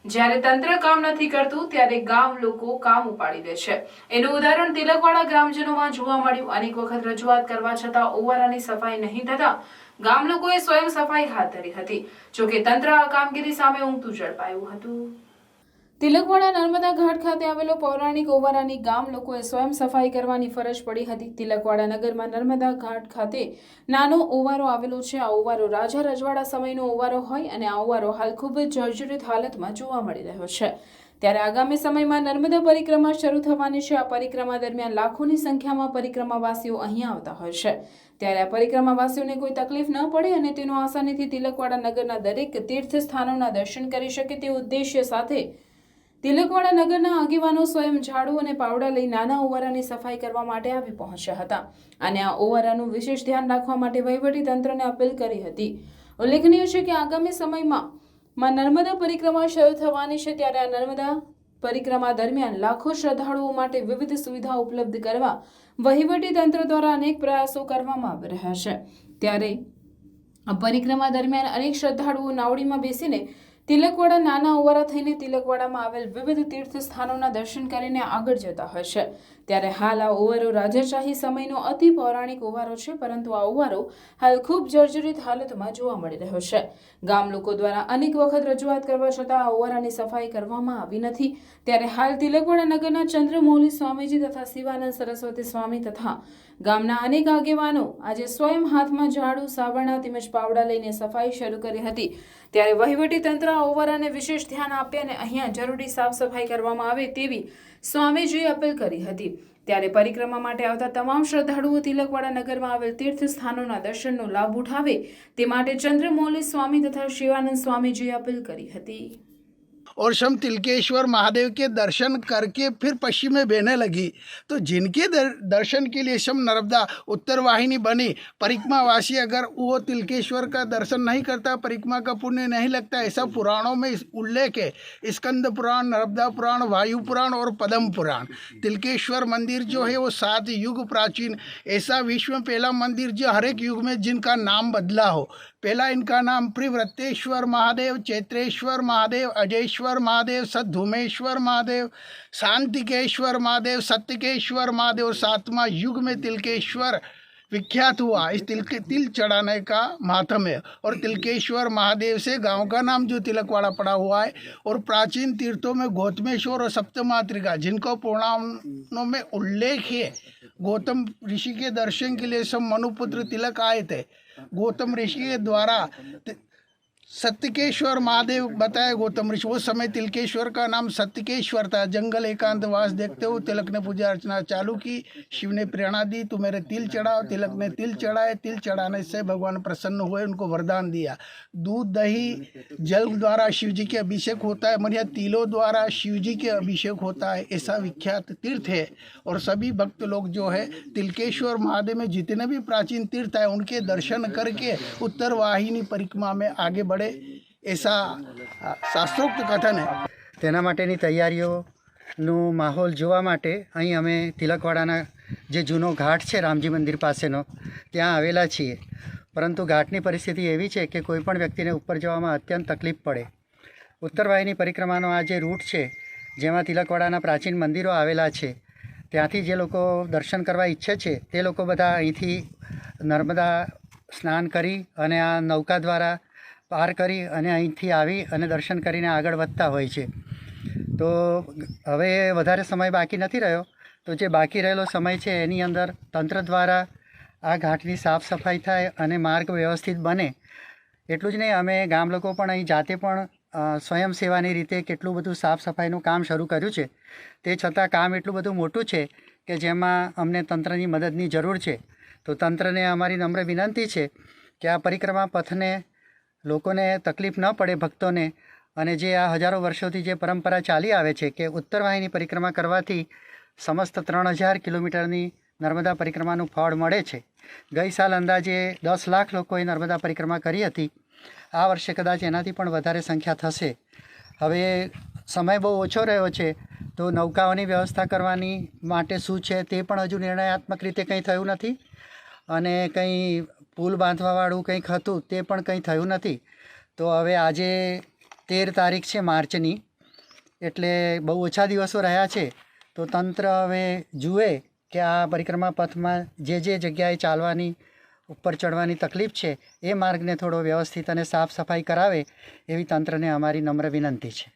જ્યારે તંત્ર કામ નથી કરતું ત્યારે ગામ લોકો કામ ઉપાડી દે છે। એનું ઉદાહરણ તિલકવાડા ગ્રામજનોમાં જોવા મળ્યું। અનેક વખત રજૂઆત કરવા છતાં ઓવારાની સફાઈ નહીં થતા ગામ લોકોએ સ્વયં સફાઈ હાથ ધરી હતી। જોકે તંત્ર આ કામગીરી સામે ઊંઘતું ઝડપાયું હતું। તિલકવાડા નર્મદા ઘાટ ખાતે આવેલો પૌરાણિક ઓવારાની ગામ લોકોએ સ્વયં સફાઈ કરવાની ફરજ પડી હતી। તિલકવાડા નગરમાં નર્મદા ઘાટ ખાતે નાનો ઓવારો આવેલો છે। આ ઓવારો રાજા રજવાડા સમયનો ઓવારો હોય અને આ ઓવારો હાલ ખૂબ જ જર્જરિત હાલતમાં જોવા મળી રહ્યો છે। ત્યારે આગામી સમયમાં નર્મદા પરિક્રમા શરૂ થવાની છે। આ પરિક્રમા દરમિયાન લાખોની સંખ્યામાં પરિક્રમાવાસીઓ અહીં આવતા હોય છે। ત્યારે આ પરિક્રમાવાસીઓને કોઈ તકલીફ ન પડે અને તેનો આસાનીથી તિલકવાડા નગરના દરેક તીર્થ સ્થાનોના દર્શન કરી શકે તે ઉદ્દેશ્ય સાથે તિલકવાડા નગરના આગેવાનો સ્વયં ઝાડુ અને પાવડા લઈ નાના ઓવારાની સફાઈ કરવા માટે આવી પહોંચ્યા હતા અને આ ઓવારાનું વિશેષ ધ્યાન રાખવા માટે વહીવટી તંત્રને અપીલ કરી હતી। ઉલ્લેખનીય છે કે આગામી સમયમાં નર્મદા પરિક્રમા શરૂ થવાની છે। ત્યારે આ નર્મદા પરિક્રમા દરમિયાન લાખો શ્રદ્ધાળુઓ માટે વિવિધ સુવિધા ઉપલબ્ધ કરવા વહીવટી તંત્ર દ્વારા અનેક પ્રયાસો કરવામાં આવી રહ્યા છે। ત્યારે આ પરિક્રમા દરમિયાન અનેક શ્રદ્ધાળુઓ નાવડીમાં બેસીને તિલકવાડા નાના ઓવારા થઈને તિલકવાડામાં આવેલ વિવિધ તીર્થ સ્થાનોના દર્શન કરીને આગળ જતા હોય છે। ત્યારે હાલ આ ઓવારો રાજાશાહી સમયનો અતિ પૌરાણિક ઓવારો છે, પરંતુ આ ઓવારો હાલ ખૂબ જર્જરિત હાલતમાં જોવા મળી રહ્યો છે। ગામ લોકો દ્વારા અનેક વખત રજૂઆત કરવા છતાં આ ઓવારાની સફાઈ કરવામાં આવી નથી। ત્યારે હાલ તિલકવાડા નગરના ચંદ્રમૌલી સ્વામીજી તથા શિવાનંદ સરસ્વતી સ્વામી તથા ગામના અનેક આગેવાનો આજે સ્વયં હાથમાં ઝાડુ, સાબરણા તેમજ પાવડા લઈને સફાઈ શરૂ કરી હતી। ત્યારે વહીવટી તંત્ર આ ઓવારાને વિશેષ ધ્યાન આપે અને અહીંયા જરૂરી સાફ સફાઈ કરવામાં આવે તેવી સ્વામીજીએ અપીલ કરી હતી। ત્યારે પરિક્રમા માટે આવતા તમામ શ્રદ્ધાળુઓ તિલકવાડા નગરમાં આવેલ તીર્થ સ્થાનોના દર્શનનો લાભ ઉઠાવે તે માટે ચંદ્રમૌલી સ્વામી તથા શિવાનંદ स्वामीजीએ अपील करी હતી। और शम तिलकेश्वर महादेव के दर्शन करके फिर पश्चिम में बहने लगी। तो जिनके दर्शन के लिए शम नर्मदा उत्तर वाहिनी बनी, परिक्रमावासी अगर वो तिलकेश्वर का दर्शन नहीं करता, परिक्रमा का पुण्य नहीं लगता। ऐसा पुराणों में उल्लेख है। स्कंद पुराण, नर्मदा पुराण, वायु पुराण और पद्म पुराण। तिलकेश्वर मंदिर जो है वो 7 युग प्राचीन, ऐसा विश्व में पहला मंदिर जो हर एक युग में जिनका नाम बदला हो। पहला इनका नाम प्रिव्रतेश्वर महादेव, चैत्रेश्वर महादेव, अजयेश्वर महादेव, सद्धूमेश्वर महादेव, शांतिकेश्वर महादेव, सत्यकेश्वर महादेव। 7वां युग में तिलकेश्वर विख्यात हुआ। इस तिल चढ़ाने का मातम है। और तिलकेश्वर महादेव से गांव का नाम जो तिलकवाड़ा पड़ा हुआ है। और प्राचीन तीर्थों में गौतमेश्वर और सप्तमातृका जिनको पुराणों में उल्लेख है। गौतम ऋषि के दर्शन के लिए सब मनुपुत्र तिलक आए थे। गौतम ऋषि के द्वारा सत्यकेश्वर महादेव बताया गौतम ऋषि। उस समय तिलकेश्वर का नाम सत्यकेश्वर था। जंगल एकांतवास देखते हुए तिलक ने पूजा अर्चना चालू की। शिव ने प्रेरणा दी, तू मेरे तिल चढ़ाओ। तिलक ने तिल चढ़ाए। तिल चढ़ाने से भगवान प्रसन्न हुए, उनको वरदान दिया। दूध, दही, जल द्वारा शिव जी के अभिषेक होता है। मनिया तिलों द्वारा शिव जी के अभिषेक होता है। ऐसा विख्यात तीर्थ है। और सभी भक्त लोग जो है तिलकेश्वर महादेव में जितने भी प्राचीन तीर्थ है उनके दर्शन करके उत्तर वाहिनी परिक्रमा में आगे बढ़े, ऐसा शास्त्रोक्त कथन है। તેના માટેની તૈયારીઓનું માહોલ જોવા માટે અહીં અમે તિલકવાડાના જે જૂનો ઘાટ છે રામજી મંદિર પાસેનો ત્યાં આવેલા છીએ। પરંતુ ઘાટની પરિસ્થિતિ એવી છે કે કોઈ પણ વ્યક્તિને ઉપર જવામાં અત્યંત તકલીફ પડે। ઉત્તરવાહિની પરિક્રમાનો આ જે રૂટ છે જેમાં તિલકવાડાના પ્રાચીન મંદિરો આવેલા છે ત્યાંથી જે લોકો દર્શન કરવા ઈચ્છે છે તે લોકો બધા અહીંથી નર્મદા સ્નાન કરી અને આ નૌકા દ્વારા પાર કરી અને અહીંથી આવી અને દર્શન કરીને આગળ વધતા હોય છે। તો હવે વધારે સમય બાકી નથી રહ્યો, તો જે બાકી રહેલો સમય છે એની અંદર તંત્ર દ્વારા આ ઘાટની સાફ સફાઈ થાય અને માર્ગ વ્યવસ્થિત બને એટલું જ નહીં, અમે ગામ લોકો પણ અહીં જાતે પણ સ્વયંસેવાની રીતે કેટલું બધું સાફ સફાઈનું કામ શરૂ કર્યું છે। તે છતાં કામ એટલું બધું મોટું છે કે જેમાં અમને તંત્રની મદદની જરૂર છે। તો તંત્રને અમારી નમ્ર વિનંતી છે કે આ પરિક્રમા પથને લોકોને તકલીફ ન પડે, ભક્તોને, અને જે આ હજારો વર્ષોથી જે પરંપરા ચાલી આવે છે કે ઉત્તરવાહિની પરિક્રમા કરવાથી સમસ્ત 3000 કિલોમીટરની નર્મદા પરિક્રમાનું ફળ મળે છે। ગઈ સાલ અંદાજે 10 લાખ લોકોએ નર્મદા પરિક્રમા કરી હતી। આ વર્ષે કદાચ એનાથી પણ વધારે સંખ્યા થશે। હવે સમય બહુ ઓછો રહ્યો છે તો નૌકાઓની વ્યવસ્થા કરવાની માટે શું છે તે પણ હજુ નિર્ણયાત્મક રીતે કંઈ થયું નથી અને કંઈ પુલ બાંધવાવાળું કંઈક હતું તે પણ કંઈ થયું નથી। તો હવે આજે 13 તારીખ છે માર્ચની, એટલે બહુ ઓછા દિવસો રહ્યા છે, તો તંત્ર હવે જુએ કે આ પરિક્રમા પથમાં જે જગ્યાએ ચાલવાની ઉપર ચડવાની તકલીફ છે એ માર્ગને થોડો વ્યવસ્થિત અને સાફ સફાઈ કરાવે એવી તંત્રને અમારી નમ્ર વિનંતી છે.